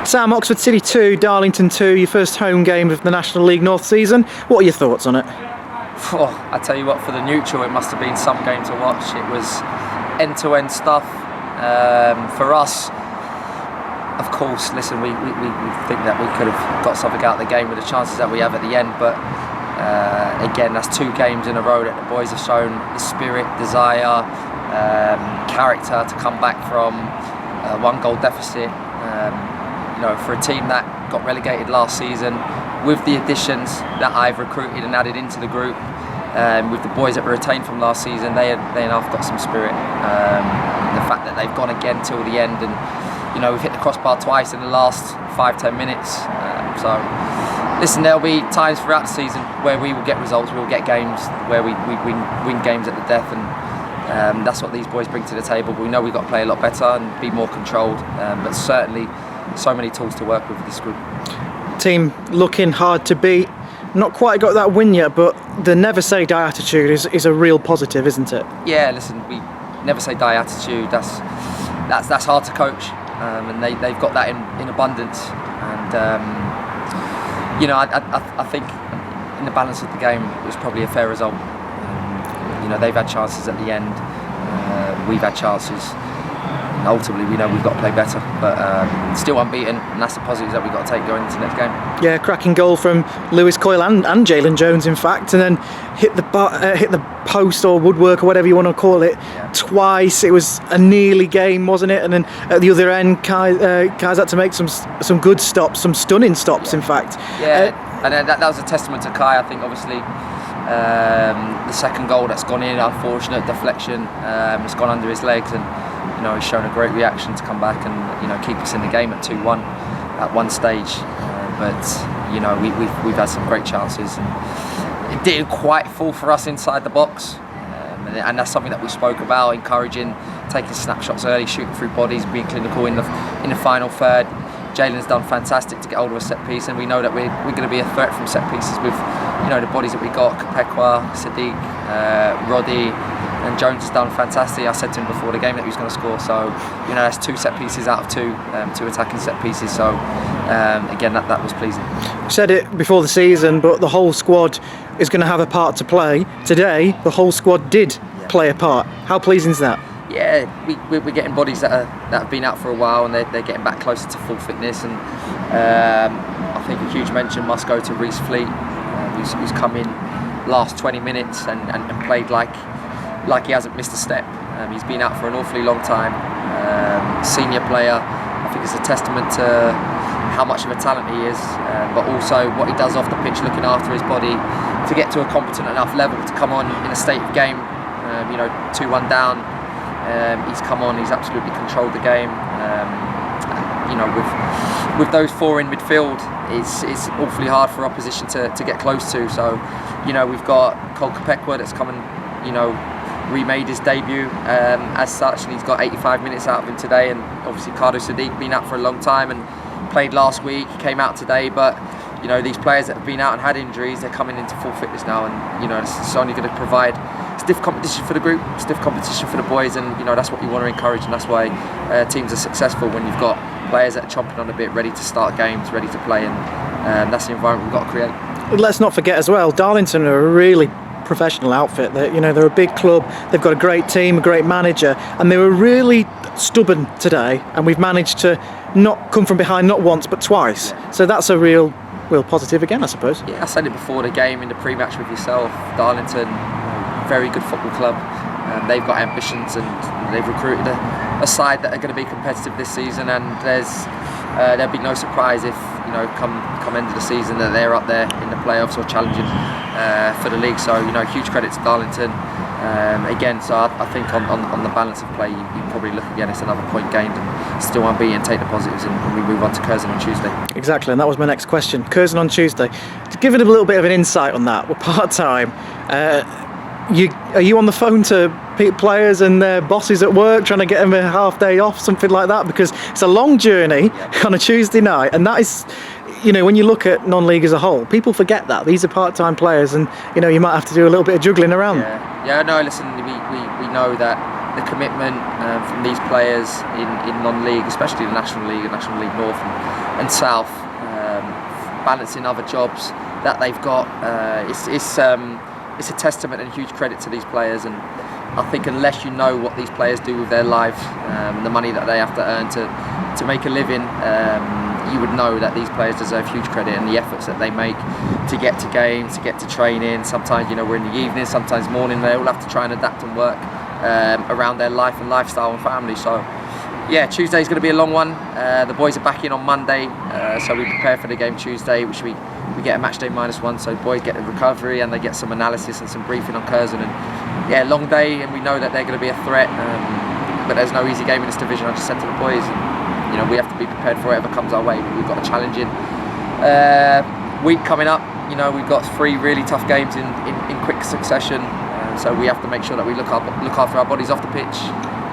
Sam, Oxford City 2, Darlington 2, your first home game of the National League North season. What are your thoughts on it? Oh, I tell you what, for the neutral, it must have been some game to watch. It was end-to-end stuff. For us, of course, listen, we think that we could have got something out of the game with the chances that we have at the end, but again, that's 2 games in a row that the boys have shown the spirit, desire, character to come back from a 1-goal deficit. For a team that got relegated last season, with the additions that I've recruited and added into the group, with the boys that were retained from last season, they have got some spirit. The fact that they've gone again till the end, and we've hit the crossbar twice in the last 5-10 minutes. So listen, there'll be times throughout the season where we will get results, we will get games where we win games at the death, and that's what these boys bring to the table. But we know we've got to play a lot better and be more controlled, but certainly so many tools to work with this group. Team looking hard to beat. Not quite got that win yet, but the never say die attitude is a real positive, isn't it? Yeah, listen, we never say die attitude. That's hard to coach, and they've got that in abundance. And I think in the balance of the game, it was probably a fair result. They've had chances at the end. We've had chances. And ultimately, we know we've got to play better, but still unbeaten, and that's the positives that we've got to take going into the next game. Yeah, cracking goal from Lewis Coyle and Jalen Jones, in fact, and then hit the post or woodwork or whatever you want to call it, twice. It was a nearly game, wasn't it? And then at the other end, Kai's had to make some good stops, some stunning stops, in fact. Yeah, and that was a testament to Kai. I think obviously the second goal that's gone in, unfortunate deflection, it's gone under his legs, and he's shown a great reaction to come back and keep us in the game at 2-1 at one stage. But we've had some great chances, and it didn't quite fall for us inside the box. And that's something that we spoke about, encouraging, taking snapshots early, shooting through bodies, being clinical in the final third. Jalen's done fantastic to get hold of a set piece, and we know that we're going to be a threat from set pieces with the bodies that we got. Kapekwa, Sadiq, Roddy, and Jones has done fantastic. I said to him before the game that he was going to score, so that's 2 set pieces out of 2 attacking set pieces, so again that was pleasing. You said it before the season, but the whole squad is going to have a part to play. Today the whole squad did play a part. How pleasing is that? Yeah, we're getting bodies that have been out for a while, and they're getting back closer to full fitness, and I think a huge mention must go to Reece Fleet, who's come in last 20 minutes and played like he hasn't missed a step. He's been out for an awfully long time. Senior player. I think it's a testament to how much of a talent he is, but also what he does off the pitch, looking after his body to get to a competent enough level to come on in a state of game. 2-1 down. He's come on. He's absolutely controlled the game. With those 4 in midfield, it's awfully hard for opposition to get close to. So, we've got Cole Kapekwa that's come and remade his debut as such, and he's got 85 minutes out of him today. And obviously Cardo Sadiq been out for a long time and played last week, came out today, but these players that have been out and had injuries, they're coming into full fitness now, and it's only going to provide stiff competition for the group, stiff competition for the boys, and that's what you want to encourage, and that's why teams are successful when you've got players that are chomping on a bit, ready to start games, ready to play, and that's the environment we've got to create. Let's not forget as well, Darlington are a really professional outfit. They're a big club, they've got a great team, a great manager, and they were really stubborn today, and we've managed to not come from behind not once but twice. So that's a real positive again, I suppose. Yeah, I said it before the game in the pre-match with yourself. Darlington, very good football club. They've got ambitions, and they've recruited a side that are going to be competitive this season, and there'd be no surprise if come end of the season that they're up there in the playoffs or challenging for the league. So huge credit to Darlington. Again, so I think on the balance of play, you probably look again, it's another point gained and still unbeaten, take the positives, and we move on to Curzon on Tuesday. Exactly, and that was my next question. Curzon on Tuesday. To give it a little bit of an insight on that, we're part-time. Are you on the phone to players and their bosses at work trying to get them a half day off, something like that? Because it's a long journey on a Tuesday night, and that is, when you look at non-league as a whole, people forget that these are part-time players, and you might have to do a little bit of juggling around. Yeah. No. Listen, we know that the commitment from these players in non-league, especially the National League and National League North and South, balancing other jobs that they've got. It's a testament and huge credit to these players, and I think unless you know what these players do with their lives, the money that they have to earn to make a living, you would know that these players deserve huge credit, and the efforts that they make to get to games, to get to training. Sometimes, we're in the evening, sometimes morning. They all have to try and adapt and work around their life and lifestyle and family. So yeah, Tuesday's going to be a long one. The boys are back in on Monday, so we prepare for the game Tuesday, which we get a match day -1, so boys get the recovery and they get some analysis and some briefing on Curzon. And yeah, long day, and we know that they're going to be a threat, but there's no easy game in this division. I just said to the boys, we have to be prepared for whatever comes our way. We've got a challenging week coming up. We've got 3 really tough games in quick succession, so we have to make sure that we look after our bodies off the pitch,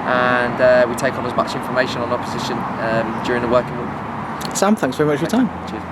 and we take on as much information on opposition during the working week. Sam, thanks very much for your time. Cheers.